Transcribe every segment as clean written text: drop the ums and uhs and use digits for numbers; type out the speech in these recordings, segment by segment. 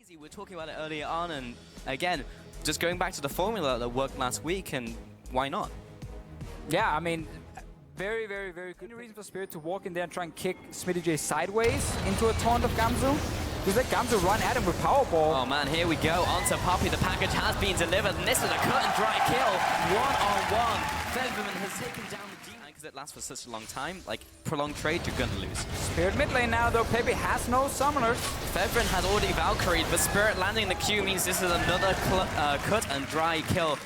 crazy. We were talking about it earlier on, and again, just going back to the formula that worked last week, and why not? Yeah, I mean, very, very, very good reason for Spirit to walk in there and try and kick Smitty J sideways into a taunt of Gamzu. Just let Gamzu run at him with Powerball. Oh man, here we go. Onto Poppy. The package has been delivered, and this is a cut and dry kill. One-on-one. Featherman has taken down the demon. Because it lasts for such a long time, like prolonged trade, you're gonna lose. Spirit mid lane now, though. Pepe has no summoners. Featherman has already Valkyried, but Spirit landing in the queue means this is another cut and dry kill.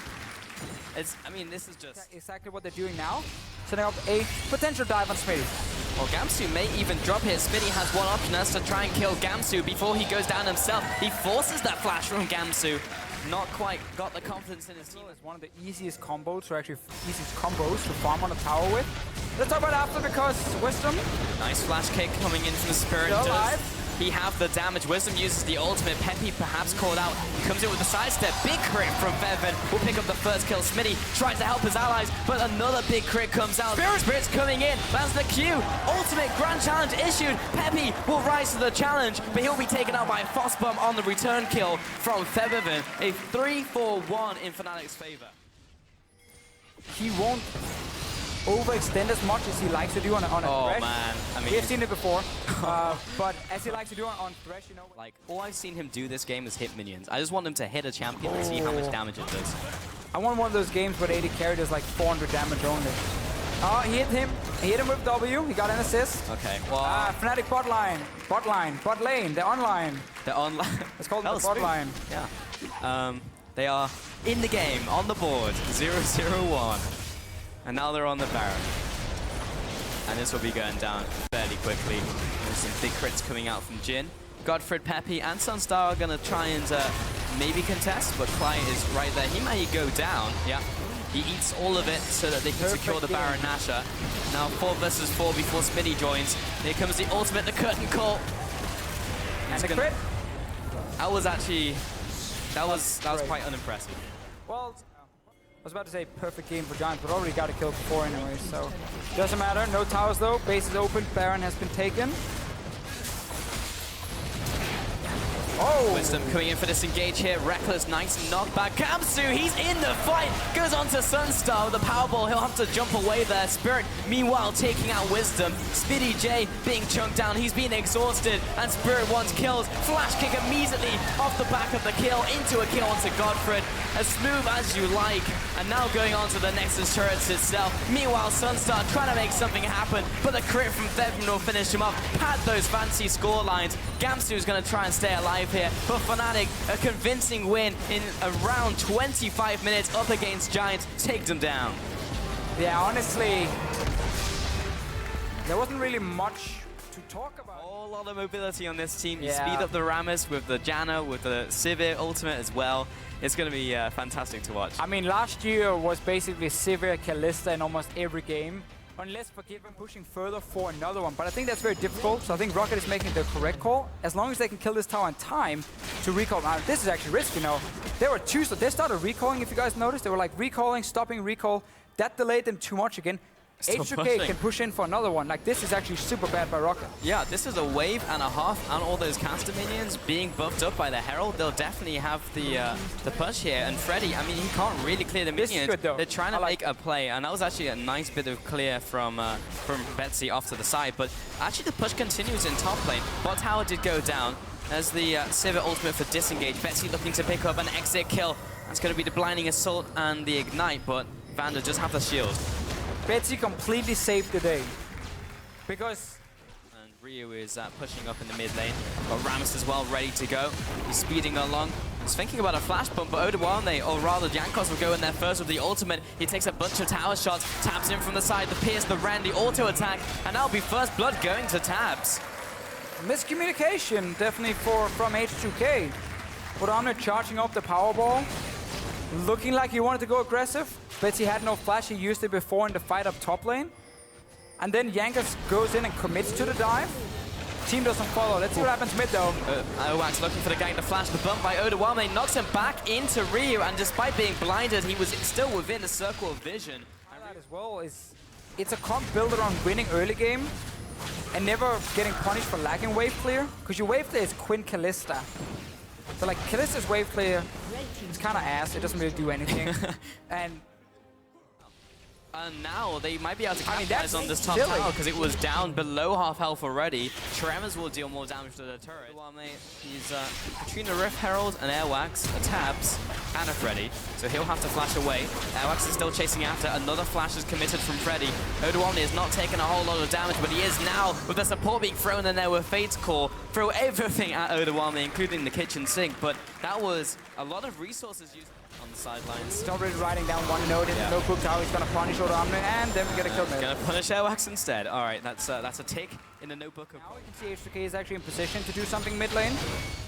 I mean, this is just exactly what they're doing now. Setting up a potential dive on Smitty. Well, Gamsu may even drop here. Smitty has one option, that's to try and kill Gamsu before he goes down himself. He forces that flash from Gamsu. Not quite got the confidence in his team. It's one of the easiest combos, or actually easiest combos to farm on a tower with. Let's talk about after, because Wisdom. Nice flash kick coming in from the Spirit. Does he have the damage? Wisdom uses the ultimate. Peppy perhaps called out. He comes in with the sidestep. Big crit from Featherman. Will pick up the first kill. Smitty tries to help his allies, but another big crit comes out. Spirit's coming in. Lands the Q. Ultimate grand challenge issued. Peppy will rise to the challenge, but he'll be taken out by a Frostbomb on the return kill from Featherman. A 3-4-1 in Fnatic's favor. He won't overextend as much as he likes to do on a Thresh. Oh man, I mean, we've seen it before, but as he likes to do on Thresh, you know. Like, all I've seen him do this game is hit minions. I just want him to hit a champion and see how much damage it does. I want one of those games where the AD carry does like 400 damage only. He hit him. He hit him with W. He got an assist. Okay, well. Fnatic bot lane. They're online. They're online. It's called the bot line. Yeah. They are in the game, on the board, 0-0-1. And now they're on the Baron. And this will be going down fairly quickly. There's some big crits coming out from Jin. Godfred, Peppy, and Sunstar are going to try and maybe contest, but Clyde is right there. He may go down. Yeah. He eats all of it so that they can secure the Baron Nashor. Now 4 versus 4 before Smitty joins. Here comes the ultimate, the curtain call. And the crit. That was actually, that was quite unimpressive. Well, I was about to say perfect game for Giants, but already got a kill before anyway, so doesn't matter. No towers though. Base is open. Baron has been taken. Oh! Wisdom coming in for this engage here. Reckless, nice knockback. Gamsu, he's in the fight. Goes on to Sunstar with the Powerball. He'll have to jump away there. Spirit, meanwhile, taking out Wisdom. Speedy J being chunked down. He's been exhausted, and Spirit wants kills. Flash kick immediately off the back of the kill into a kill onto Godfred. As smooth as you like. And now going on to the Nexus turrets itself. Meanwhile, Sunstar trying to make something happen, but the crit from Featherman will finish him up. Had those fancy score lines. Gamsu's going to try and stay alive here. For Fnatic, a convincing win in around 25 minutes up against Giants. Take them down. Yeah, honestly, there wasn't really much to talk about. A whole lot of mobility on this team. You speed up the Rammus with the Janna, with the Sivir ultimate as well. It's going to be fantastic to watch. I mean, last year was basically Sivir, Kalista in almost every game. Unless Forgiven pushing further for another one. But I think that's very difficult, so I think Rocket is making the correct call. As long as they can kill this tower in time to recall. Now, this is actually risky, you know. There were two, so they started recalling, if you guys noticed. They were like recalling, stopping, recall. That delayed them too much again. H2K can push in for another one. Like, this is actually super bad by Rocket. Yeah, this is a wave and a half, and all those caster minions being buffed up by the Herald. They'll definitely have the push here. And Freddy, I mean, he can't really clear the minions. Good, though. They're trying to make a play, and that was actually a nice bit of clear from Betsy off to the side. But actually, the push continues in top lane. Bot tower did go down as the Sivir ultimate for disengage. Betsy looking to pick up an exit kill. That's going to be the blinding assault and the ignite, but Vander just have the shield. Betsy completely saved the day. Because... And Ryu is pushing up in the mid lane. But Rammus as well, ready to go. He's speeding along. He's thinking about a flash bump, but Odawane, or rather Jankos, will go in there first with the ultimate. He takes a bunch of tower shots, taps in from the side, the Pierce, the Ren, the auto attack, and that'll be first blood going to Tabs. Miscommunication, definitely from H2K. Odawane charging up the Powerball. Looking like he wanted to go aggressive. Betsy had no flash, he used it before in the fight up top lane. And then Jankos goes in and commits to the dive. Team doesn't follow. Let's see what happens mid though. Owax looking for the gang to flash. The bump by Odawane knocks him back into Ryu, and despite being blinded, he was still within the circle of vision. That as well is, it's a comp built around winning early game and never getting punished for lagging wave clear. Because your wave clear is Quinn Kalista. So like Kallista's wave clear, it's kind of ass. It doesn't really do anything. And now they might be able to capitalize that's on this top silly. tower because it was down below half health already. Tremors will deal more damage to the turret. He's Katrina Rift Herald, an Airwax, a Tabs, and a Freddy. So he'll have to flash away. Airwax is still chasing after. Another flash is committed from Freddy. Odoamne is not taking a whole lot of damage, but he is now with the support being thrown in there with Fate's Core. Throw everything at Odoamne, including the kitchen sink. But that was a lot of resources used on the sidelines. He's already riding down one node in the notebook tower. He's going to punish Odoamne, and then we get a kill. Going to punish Airwax instead. All right, that's a tick in the notebook. Now we can see H2K is actually in position to do something mid lane.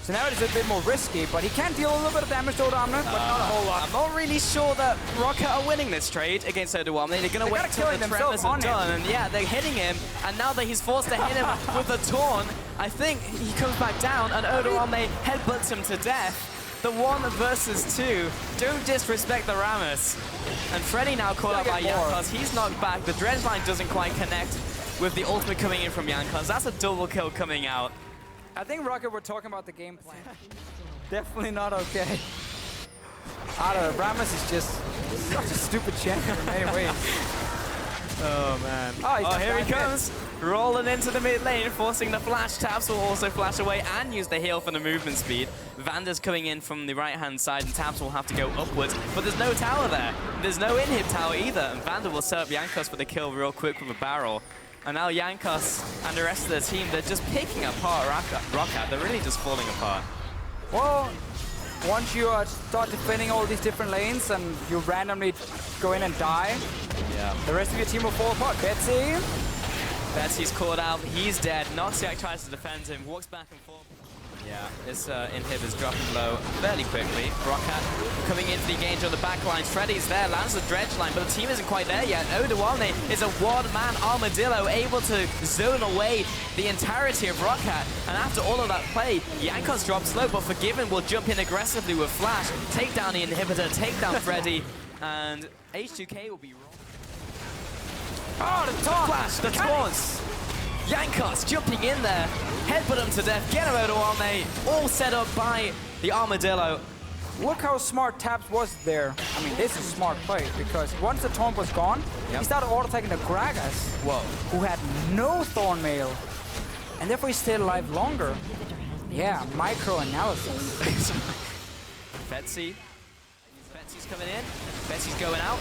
So now it is a bit more risky, but he can deal a little bit of damage to Odoamne, but not a whole lot. I'm not really sure that Rocket are winning this trade against Odoamne. They're going to wait until the Tremors are done. And yeah, they're hitting him, and now that he's forced to hit him with the Taunt, I think he comes back down, and Odoamne headbutts him to death. The 1 versus 2. Don't disrespect the Rammus. And Freddy now caught out by Jankos. He's knocked back. The dredge line doesn't quite connect with the ultimate coming in from Jankos. That's a double kill coming out. I think Rocket were talking about the game plan. Definitely not okay. I don't know. Rammus is just such a stupid champion in many ways. Oh, man. Oh, here he comes. Rolling into the mid lane, forcing the flash. Tabs will also flash away and use the heal for the movement speed. Vander's coming in from the right-hand side, and Tabs will have to go upwards. But there's no tower there. There's no inhib tower either. And Vander will set up Jankos for the kill real quick with a barrel. And now Jankos and the rest of the team, they're just picking apart Rocket. They're really just falling apart. Well, once you start defending all these different lanes and you randomly go in and die, the rest of your team will fall apart. Betsy's caught out. He's dead. Noxiac tries to defend him, walks back and forth. Yeah, this inhib is dropping low fairly quickly. Rocket coming in for the engage on the back lines. Freddy's there, lands the dredge line, but the team isn't quite there yet. Odoamne is a one-man armadillo able to zone away the entirety of Rocket. And after all of that play, Jankos drops low, but Forgiven will jump in aggressively with Flash, take down the inhibitor, take down Freddy, and H2K will be wrong. Oh, the taunt! Flash, the taunts! Jankos jumping in there, headbutt him to death, get him Odoamne, all set up by the Armadillo. Look how smart Tabs was there. I mean, this is a smart play, because once the taunt was gone, he started auto-attacking the Gragas, who had no Thorn Mail, and therefore he stayed alive longer. Yeah, micro-analysis. Betsy's coming in, Betsy's going out,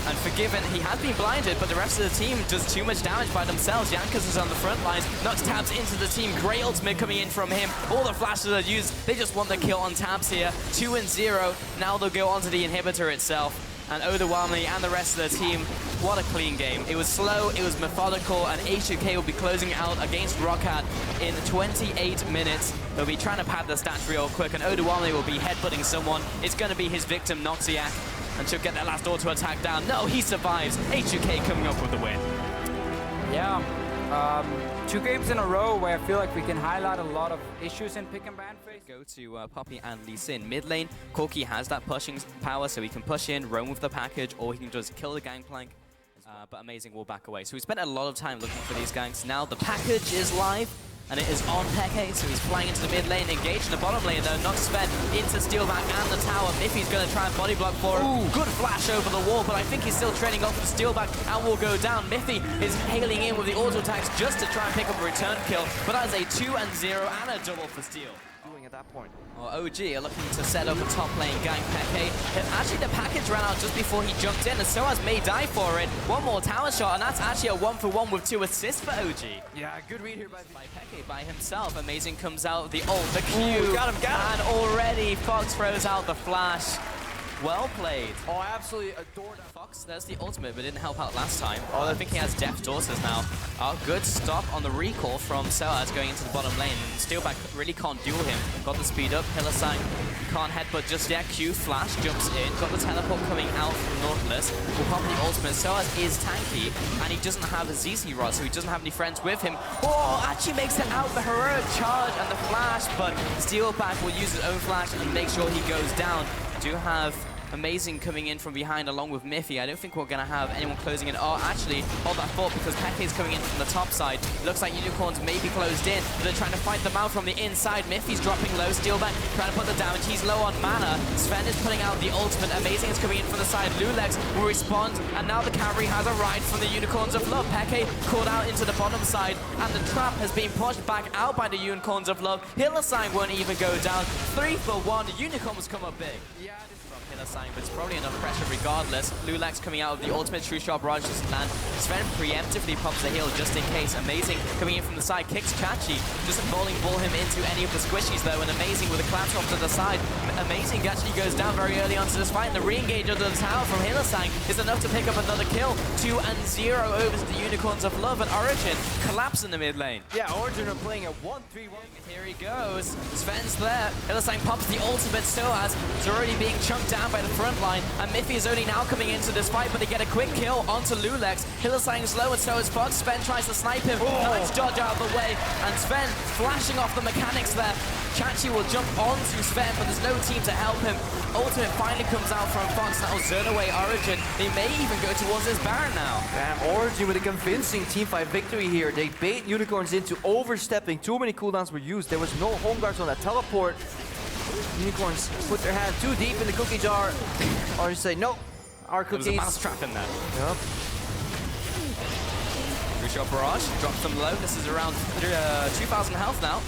and Forgiven, he had been blinded, but the rest of the team does too much damage by themselves. Jankos is on the front lines, knocks Tabs into the team, great ultimate coming in from him, all the flashes are used, they just want the kill on Tabs here, 2-0, now they'll go onto the inhibitor itself. And Odoamne and the rest of the team, what a clean game. It was slow, it was methodical, and H2K will be closing out against Rocket in 28 minutes. They'll be trying to pad the stats real quick, and Odoamne will be headbutting someone. It's going to be his victim, Noxiac, and she'll get that last auto attack down. No, he survives. H2K coming up with the win. Yeah. 2 games in a row where I feel like we can highlight a lot of issues in pick and ban phase. Go to Poppy and Lee Sin. Mid lane, Corki has that pushing power, so he can push in, roam with the package, or he can just kill the gangplank. But Amazing will back away. So we spent a lot of time looking for these ganks. Now the package is live, and it is on Peke, so he's flying into the mid lane, engaged in the bottom lane though, knocks Sven into Steelback and the tower. Miffy's going to try and body block for him. Ooh, good flash over the wall, but I think he's still training off the Steelback and will go down. Miffy is hailing in with the auto attacks just to try and pick up a return kill, but that is a 2-0 and a double for Steel. At that point. Well, OG are looking to set up a top lane gang Peke. Actually, the package ran out just before he jumped in, and Soaz may die for it. One more tower shot, and that's actually a 1-for-1 with 2 assists for OG. Yeah, good read here by Peke by himself. Amazing comes out the ult, the Q. Ooh, got him. And already Fox throws out the flash. Well played. Oh, I absolutely adored that. Fox, there's the ultimate, but didn't help out last time. Oh, I think he has Death Daughters now. Oh, good stop on the recall from Soaz going into the bottom lane. Steelback really can't duel him. Got the speed up. Hillisang can't headbutt just yet. Q flash jumps in. Got the teleport coming out from Nautilus. Will pop the ultimate. Soaz is tanky, and he doesn't have a ZZ rod, so he doesn't have any friends with him. Oh, actually makes it out. The heroic charge and the flash, but Steelback will use his own flash and make sure he goes down. Do have Amazing coming in from behind along with Miffy. I don't think we're going to have anyone closing in. Oh, actually, hold that thought because Peke's coming in from the top side. Looks like Unicorns may be closed in, but they're trying to fight them out from the inside. Miffy's dropping low, Steelback trying to put the damage. He's low on mana. Sven is putting out the ultimate. Amazing is coming in from the side. EULCS will respond, and now the cavalry has arrived from the Unicorns of Love. Peke caught out into the bottom side, and the trap has been pushed back out by the Unicorns of Love. Hillersign won't even go down. 3 for 1. The Unicorns come up big. Yeah, this is from Hillersign, but it's probably enough pressure regardless. EULCS coming out of the ultimate true shot barrage doesn't land. Sven preemptively pops the heal just in case. Amazing coming in from the side, kicks Chachi. Doesn't bowling ball him into any of the squishies though, and Amazing with a collapse off to the side. Amazing actually goes down very early onto this fight, and the re-engage under the tower from Hillersign is enough to pick up another kill. 2-0 over to the Unicorns of Love, and Origin collapse in the mid lane. Yeah, Origin are playing a 1-3-1. Here he goes. Sven's there. Hillersign pops the ultimate Soaz. It's already being chunked down by the front line, and Miffy is only now coming into this fight, but they get a quick kill onto EULCS. Hillersign is low, and so is Fox. Sven tries to snipe him. Nice dodge out of the way, and Sven flashing off the mechanics there. Chachi will jump onto Sven, but there's no team to help him. Ultimate finally comes out from Fox. That will zone away Origin. They may even go towards this Baron now. And Origin with a convincing teamfight victory here. They bait Unicorns into overstepping. Too many cooldowns were used. There was no home guards on that teleport. Unicorns put their hand too deep in the cookie jar. Or say, no, our cookies. There was a mouse trap in there. Yep. True shot barrage, drops them low. This is around 2,000 health now.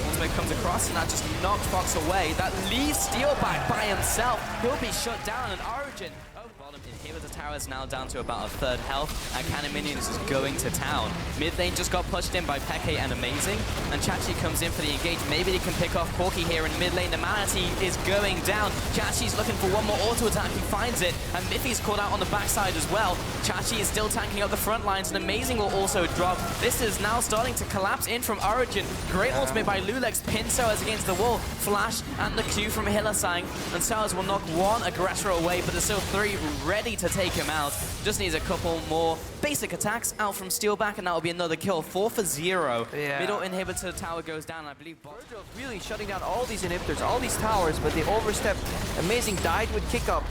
Ultimate comes across, and that just knocked Fox away. That leaves Steelback by himself. He'll be shut down, and Origin. Bottom inhibitor tower is now down to about a third health, and Cannon Minions is going to town. Mid lane just got pushed in by Peke and Amazing, and Chachi comes in for the engage. Maybe they can pick off Corki here in mid lane. The Manatee is going down. Chachi's looking for one more auto attack. He finds it, and Miffy's caught out on the backside as well. Chachi is still tanking up the front lines, and Amazing will also drop. This is now starting to collapse in from Origin. Great ultimate by EULCS. Pin Soaz against the wall. Flash and the Q from Hillersign, and Soaz will knock one aggressor away, but there's still 3 ready to take him out. Just needs a couple more basic attacks out from Steelback, and that will be another kill. 4 for 0. Yeah. Middle inhibitor tower goes down, I believe. Virgil's really shutting down all these inhibitors, all these towers, but they overstepped. Amazing died with kick up.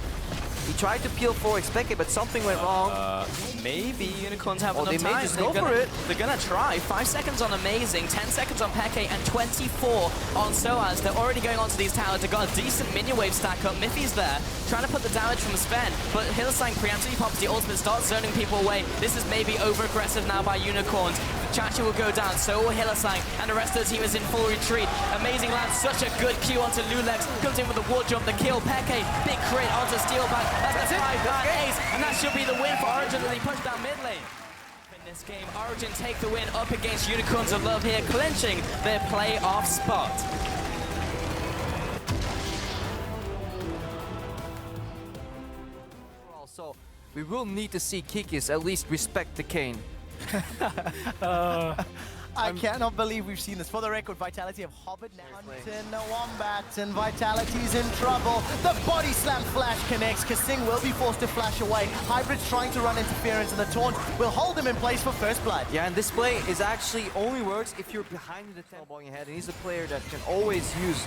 He tried to peel for expected, but something went wrong. Maybe Unicorns have enough they time. may just go for it. They're gonna try. 5 seconds on Amazing, 10 seconds on Peke, and 24 on Soaz. They're already going onto these towers. They've got a decent minion wave stack up. Miffy's there, trying to put the damage from Sven, but Hillersign preemptively pops the ultimate, starts zoning people away. This is maybe over-aggressive now by Unicorns. Chachi will go down, so will Hillersign, and the rest of the team is in full retreat. Amazing lands such a good Q onto EULCS, comes in with a wall jump, the kill. Peke, big crit onto Steelback. That's the 5-man ace, and that should be the win for Origin as they push down mid lane. In this game, Origin take the win up against Unicorns of Love here, clinching their playoff spot. So we will need to see Kikis at least respect the Kane. I cannot believe we've seen this. For the record, Vitality have hovered now. Wombat, and Vitality's in trouble. The body slam flash connects. Kasing will be forced to flash away. Hybrid's trying to run interference, and the taunt will hold him in place for first blood. Yeah, and this play is actually only works if you're behind the elbowing ahead, and he's a player that can always use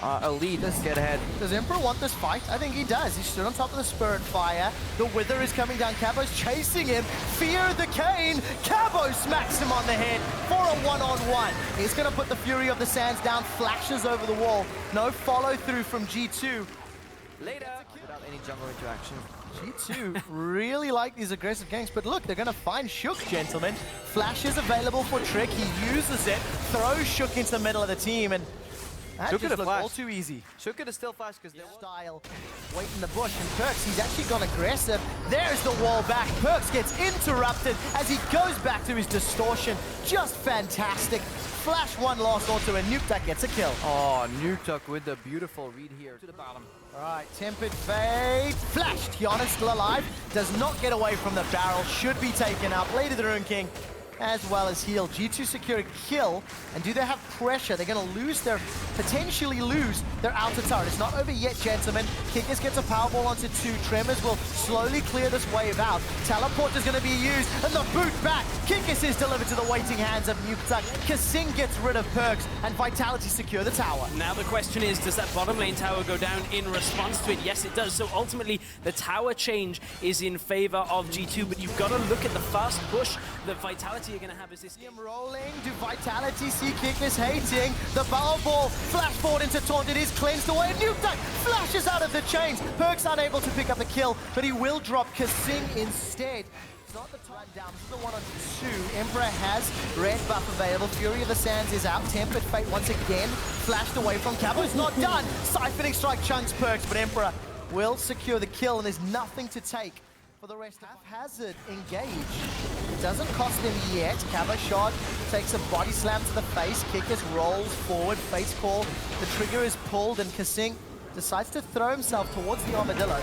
a lead to get ahead. Does Emperor want this fight? I think he does. He stood on top of the Spirit Fire. The Wither is coming down. Cabo's chasing him. Fear the Kane. Cabo smacks him on the head for a one-on-one. He's going to put the Fury of the Sands down. Flashes over the wall. No follow-through from G2. Later, without any jungle interaction. G2 really like these aggressive ganks, but look, they're going to find Shook, gentlemen. Flash is available for Trick. He uses it, throws Shook into the middle of the team, and that Shook just at a looks flash. all too easy. Shook could have still flashed because Style, wait in the bush, and Perks, he's actually gone aggressive. There's the wall back. Perks gets interrupted as he goes back to his distortion. Just fantastic. Flash one last auto, and Nukeduck gets a kill. Oh, Nukeduck with the beautiful read here to the bottom. All right, Tempered Fate. Flashed. Kiana's still alive. Does not get away from the barrel. Should be taken up. Later, the Rune King. as well as heal. G2 secure a kill, and do they have pressure? They're going to potentially lose their outer turret. It's not over yet, gentlemen. Kikis gets a Powerball onto 2. Tremors will slowly clear this wave out. Teleport is going to be used, and the boot back. Kikis is delivered to the waiting hands of Nukeduck. Kasing gets rid of Perks, and Vitality secure the tower. Now the question is, does that bottom lane tower go down in response to it? Yes, it does. So ultimately, the tower change is in favor of G2, but you've got to look at the fast push that Vitality are going to have as this game. Rolling, do Vitality see Kikis hating? The Powerball flash forward into Taunt. It is cleansed away. Nukeduck flashes out of the chains. Perks unable to pick up the kill, but he will drop Kasing instead. It's not the time down, this is the 1-on-2. Emperor has red buff available. Fury of the Sands is out. Tempered Fate once again flashed away from Cabo's not done. Siphoning Strike chunks Perks, but Emperor will secure the kill, and there's nothing to take for the rest of Haphazard engage. It doesn't cost him yet. Cabo Shot takes a body slam to the face. Kikis rolls forward, face call. The trigger is pulled, and Kasing decides to throw himself towards the armadillo.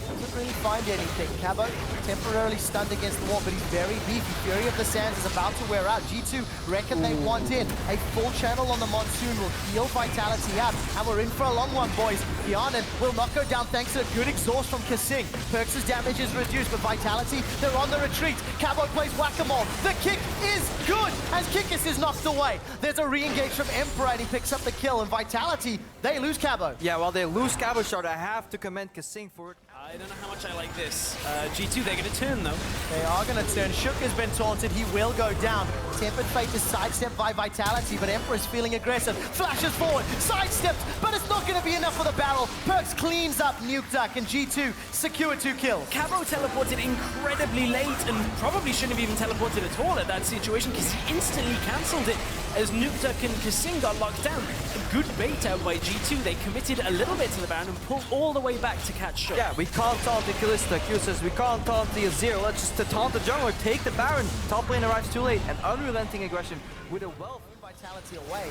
Doesn't really find anything. Cabo temporarily stunned against the wall, but he's very beefy. Fury of the Sands is about to wear out. G2 reckon they want in. A full channel on the Monsoon will heal Vitality up, and we're in for a long one, boys. Pianin will not go down thanks to a good exhaust from Kasing. Perks' damage is reduced, but Vitality, they're on the retreat. Cabo plays whack-a-mole. The kick is good, as Kikis is knocked away. There's a re-engage from Emperor, and he picks up the kill, and Vitality, they lose Cabo. Yeah, well, they lose Cabo Shard. I have to commend Kasing for it. I don't know how much I like this. G2, they're going to turn, though. They are going to turn. Shook has been taunted. He will go down. Tempered Fate is sidestepped by Vitality, but Emperor is feeling aggressive. Flashes forward, sidesteps, but it's not going to be enough for the barrel. Perks cleans up Nukeduck, and G2 secure 2 kills. Cabo teleported incredibly late and probably shouldn't have even teleported at all at that situation because he instantly cancelled it as Nukeduck and Kasing got locked down. A good bait out by G2. They committed a little bit to the Baron and pulled all the way back to catch Shook. Yeah, we can't taunt the Kalista. Q says we can't taunt the Azir. Let's just taunt the jungler, take the Baron. Top lane arrives too late, and unrelenting aggression with a wealth. Vitality away.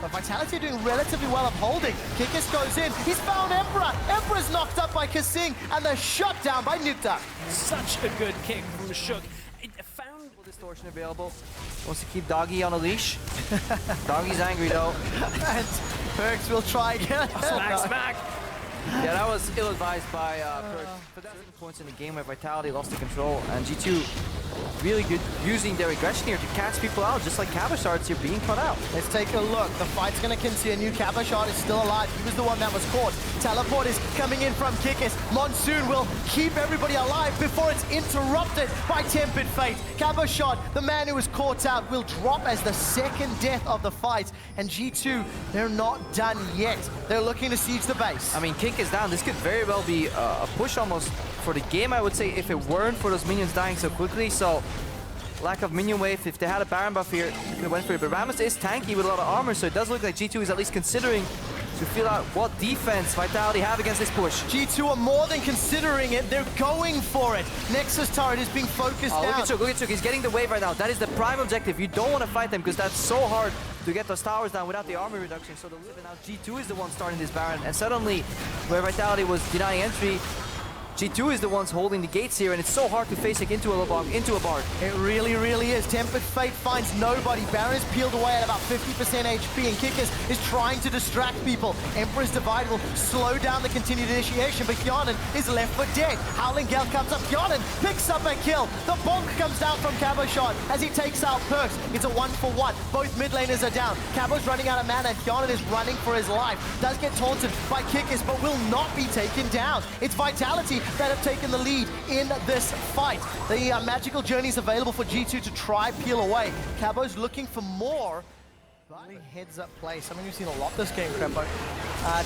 But Vitality are doing relatively well upholding. Kikis goes in. He's found Emperor. Emperor's knocked up by Kasing, and they're shut down by Nukeduck. Such a good kick from Shook. It found distortion available. Wants to keep Doggy on a leash. Doggy's angry though. And Perks will try again. smack. Yeah, that was ill-advised by Perks. But that's the points in the game where Vitality lost the control, and G2 really good using their aggression here to catch people out, just like Cabashard's here being cut out. Let's take a look. The fight's going to continue. Cabashard is still alive. He was the one that was caught. Teleport is coming in from Kikis. Monsoon will keep everybody alive before it's interrupted by Tempered Fate. Cabashard, the man who was caught out, will drop as the second death of the fight. And G2, they're not done yet. They're looking to siege the base. I mean, Kink is down. This could very well be a push almost for the game, I would say, if it weren't for those minions dying so quickly. So, lack of minion wave. If they had a Baron buff here, they could have went for it. But Rammus is tanky with a lot of armor, so it does look like G2 is at least considering to feel out what defense Vitality have against this push. G2 are more than considering it. They're going for it. Nexus turret is being focused down. Look at Chook. He's getting the wave right now. That is the prime objective. You don't want to fight them because that's so hard to get those towers down without the armor reduction. So the live, and now G2 is the one starting this Baron. And suddenly, where Vitality was denying entry, G2 is the ones holding the gates here, and it's so hard to face it into a Bard. It really, really is. Tempered Fate finds nobody. Baron's peeled away at about 50% HP, and Kikis is trying to distract people. Emperor's Divide will slow down the continued initiation, but Hjarnan is left for dead. Howling Gale comes up. Hjarnan picks up a kill. The bonk comes down from Cabashard as he takes out Perks. It's a 1-for-1. Both mid laners are down. Cabo's running out of mana, and Hjarnan is running for his life. Does get taunted by Kikis, but will not be taken down. It's Vitality that have taken the lead in this fight. The magical journey is available for G2 to try peel away. Cabo's looking for more. Really heads up play. Something we've seen a lot this game, Crepo.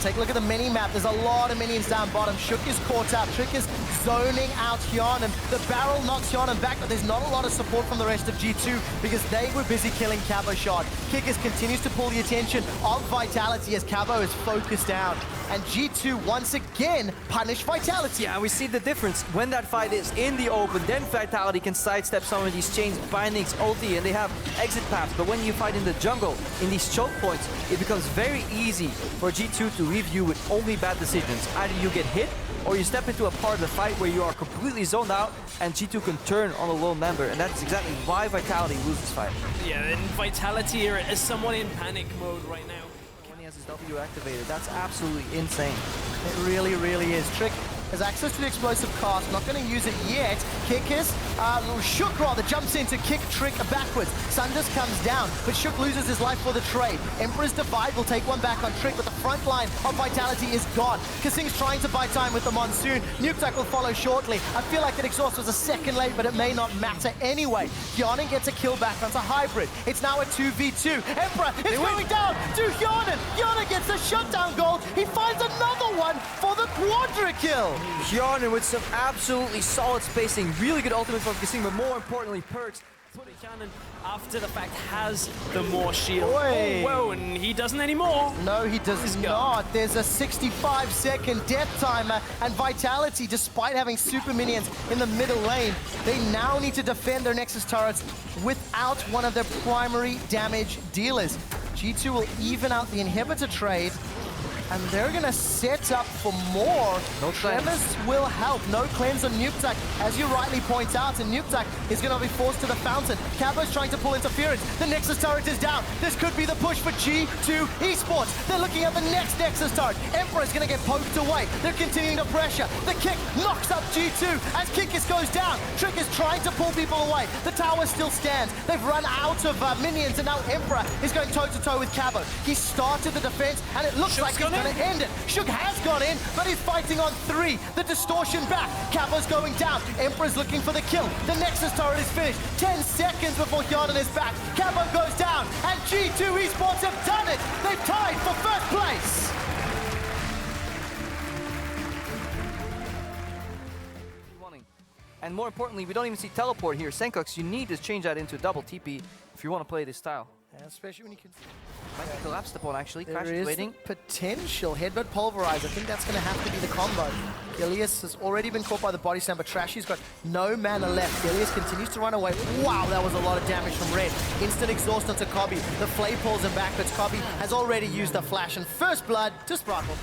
Take a look at the mini-map. There's a lot of minions down bottom. Shook is caught out. Trick is zoning out Hjarnan. The barrel knocks Hjarnan back, but there's not a lot of support from the rest of G2 because they were busy killing Cabashard. Kikis continues to pull the attention of Vitality as Cabo is focused down. And G2 once again punish Vitality. Yeah, and we see the difference. When that fight is in the open, then Vitality can sidestep some of these chains, bindings, ulti, and they have exit paths. But when you fight in the jungle, in these choke points, it becomes very easy for G2 to leave you with only bad decisions. Either you get hit, or you step into a part of the fight where you are completely zoned out, and G2 can turn on a lone member, and that's exactly why Vitality loses this fight. Yeah, and Vitality here is somewhat in panic mode right now. When he has his W activated, that's absolutely insane. It really, really is. Trick has access to the explosive cast, not going to use it yet. Shook rather jumps in to kick Trick backwards. Sunders comes down, but Shook loses his life for the trade. Emperor's Divide will take one back on Trick, but the front line of Vitality is gone. Kasing's trying to buy time with the Monsoon. Nukeduck will follow shortly. I feel like that exhaust was a second late, but it may not matter anyway. Hyonin gets a kill back onto Hybrid. It's now a 2v2. Emperor is going down to Hyonin. Hyonin gets a shutdown goal. He finds another one for the quadra kill. Hyonin with some absolutely solid spacing, really good ultimate from Kasing, but more importantly, perks. Hyonin, after the fact, has the more shield. Oi. Oh, whoa, and he doesn't anymore. No, he does not. There's a 65-second death timer, and Vitality, despite having super minions in the middle lane, they now need to defend their Nexus turrets without one of their primary damage dealers. G2 will even out the inhibitor trade, and they're gonna set up for more. No Travis will help. No cleanse on Nukeduck, as you rightly point out, and Nukeduck is gonna be forced to the fountain. Cabo's trying to pull interference. The Nexus turret is down. This could be the push for G2 eSports. They're looking at the next Nexus turret. Emperor's gonna get poked away. They're continuing to pressure. The kick knocks up G2 as Kikis goes down. Trick is trying to pull people away. The tower still stands. They've run out of minions, and now Emperor is going toe-to-toe with Cabo. He started the defense, and it looks like he's gonna end it. Shook has gone in, but he's fighting on 3. The distortion back. Cabo's going down. Emperor's looking for the kill. The Nexus turret is finished. 10 seconds before Hyonin is back. Cabo goes down, and G2 eSports have done it. They've tied for first place. And more importantly, we don't even see teleport here. Senkux, you need to change that into a double TP if you want to play this style. Yeah, especially when you can... Might be collapsed upon actually. There Crash is is waiting. potential. Headbutt Pulverize. I think that's going to have to be the combo. Gilius has already been caught by the body slam, but Trashy's got no mana left. Gilius continues to run away. Wow, that was a lot of damage from Red. Instant exhaust onto Kobe. The Flay pulls him backwards. Kobe has already used a flash, and first blood to Sparkle.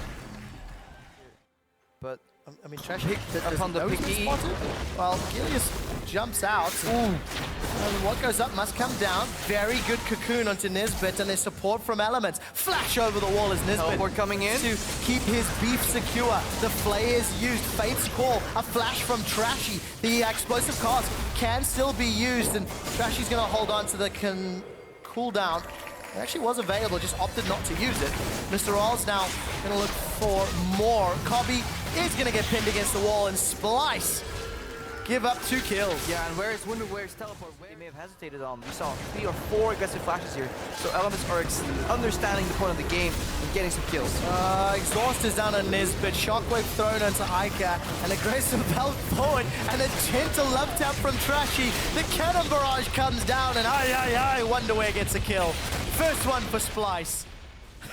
But I mean, Trashy upon the picky. Well, Gilius jumps out. Ooh. And what goes up must come down. Very good cocoon onto Nisbet, and there's support from Elements. Flash over the wall as Nisbet. Teleport coming in. To keep his beef secure. The Flay is used. Fate's Call. A flash from Trashy. The explosive cast can still be used, and Trashy's going to hold on to the cooldown. It actually was available, just opted not to use it. Mr. All's now going to look for more. Kobe is going to get pinned against the wall, and Splice give up 2 kills. Yeah, and where's teleport? They may have hesitated on. We saw 3 or 4 aggressive flashes here. So Elements are understanding the point of the game and getting some kills. Exhaust is down on Nisbet. Shockwave thrown onto Ica. An aggressive belt forward and a gentle love tap from Trashy. The cannon barrage comes down, and Wonderwear gets a kill. First one for Splice.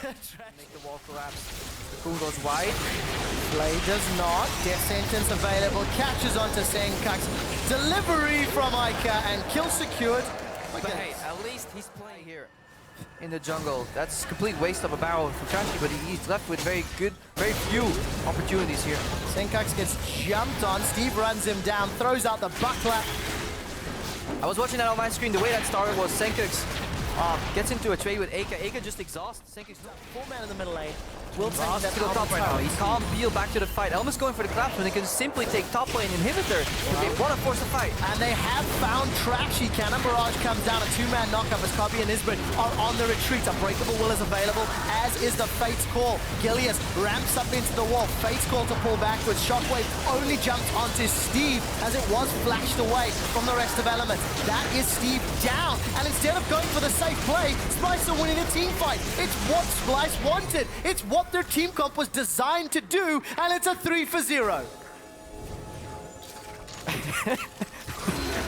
Make the wall collapse. Cocoon goes wide. Flay does not. Death sentence available. Catches onto Senkux. Delivery from Ica, and kill secured. But hey, at least he's playing here in the jungle. That's complete waste of a barrel for Trashy, but he's left with very few opportunities here. Senkux gets jumped on. Steve runs him down, throws out the buckler. I was watching that on my screen. The way that started was Senkux gets into a trade with Aka. Aka just exhausts. Senkux 4-man in the middle lane. Will take Ross that to the top right now. He can't can't peel back to the fight. Elma's going for the collapse when they can simply take top lane inhibitor. But they want to force the fight. And they have found Trashy. Cannon Barrage comes down. A 2-man knockup as Kobe and Nisbet are on the retreat. Unbreakable Will is available, as is the Fate's Call. Gilius ramps up into the wall. Fate's Call to pull backwards. Shockwave only jumps onto Steve as it was flashed away from the rest of Elements. That is Steve down. And instead of going for the safe play, Splice are winning a team fight. It's what Splice wanted. It's what their team comp was designed to do, and it's a 3-for-0.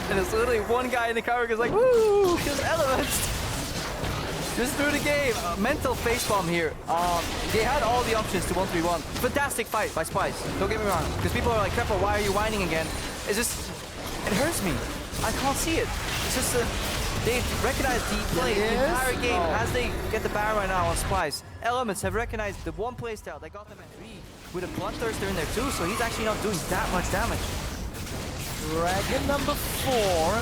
And it's literally one guy in the car who's like, woo, just Elements. Just through the game. Mental facepalm here. They had all the options to 1-3-1. Fantastic fight by Spice. Don't get me wrong. Because people are like, Crepper, why are you whining again? It's just, it hurts me. I can't see it. It's just They've recognized the play the entire game as they get the Baron right now on Splice. Elements have recognized the one playstyle that got them at 3 with a Bloodthirster in there too, so he's actually not doing that much damage. Dragon number 4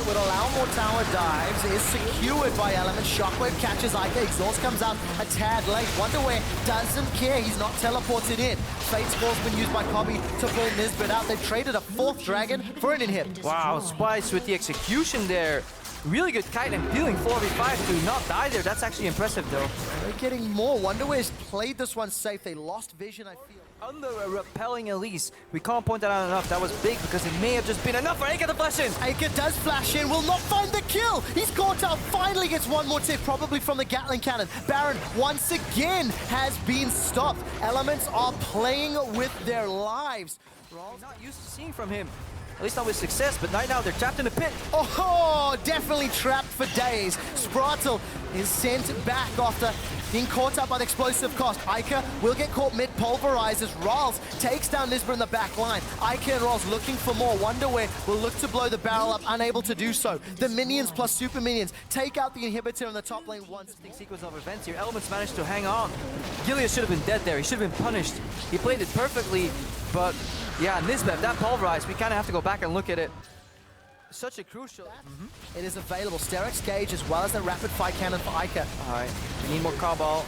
would allow more tower dives, is secured by Element. Shockwave catches Ica, Exhaust comes out a tad late. Wonderware doesn't care, he's not teleported in. Fate's Ball's been used by Kobe to pull Nisbet out. They've traded a 4th Dragon for an inhib. Wow, Splice with the execution there. Really good kite and peeling 4v5 to not die there. That's actually impressive though. They're getting more. Wonderware's played this one safe. They lost vision, I feel. Under a repelling Elise. We can't point that out enough. That was big because it may have just been enough for Aika to flash in. Aika does flash in, will not find the kill. He's caught out, finally gets one more tip, probably from the Gatling cannon. Baron once again has been stopped. Elements are playing with their lives. We're not used to seeing from him. At least not with success, but right now they're trapped in the pit. Oh, definitely trapped for days. Spratel is sent back after being caught up by the explosive cost. Ica will get caught mid-pulverized as Rawls takes down Nisbet in the back line. Ica and Rawls looking for more. Wonderware will look to blow the barrel up, unable to do so. The minions plus super minions take out the inhibitor in the top lane once. Sequence of events here. Elements managed to hang on. GIA should have been dead there. He should have been punished. He played it perfectly, but yeah, Nisbet, that pulverized, we kind of have to go back and look at it. Such a crucial... It is available. Sterex Gauge as well as the rapid fire cannon for Ica. Alright, we need more Cabal.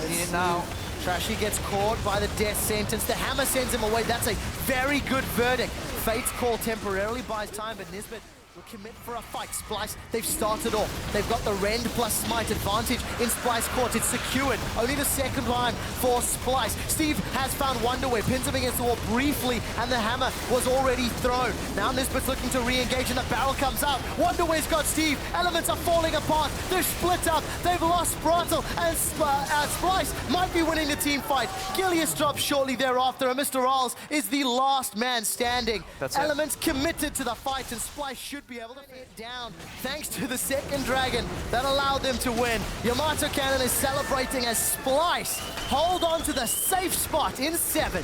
We need it now. Trashy gets caught by the death sentence. The hammer sends him away. That's a very good verdict. Fate's Call temporarily buys time, but Nisbet will commit for a fight. Splice, they've started off. They've got the Rend plus Smite advantage in Splice Court. It's secured. Only the second time for Splice. Steve has found Wonderware, pins him against the wall briefly, and the hammer was already thrown. Now Nisbet's looking to re-engage, and the barrel comes out. Wonderware's got Steve. Elements are falling apart. They're split up. They've lost Spratel, and Splice might be winning the team fight. Gilius drops shortly thereafter, and Mr. Rawls is the last man standing. That's Elements committed to the fight, and Splice should be able to get down thanks to the second dragon that allowed them to win. Yamato Cannon is celebrating as Splice hold on to the safe spot in 7th.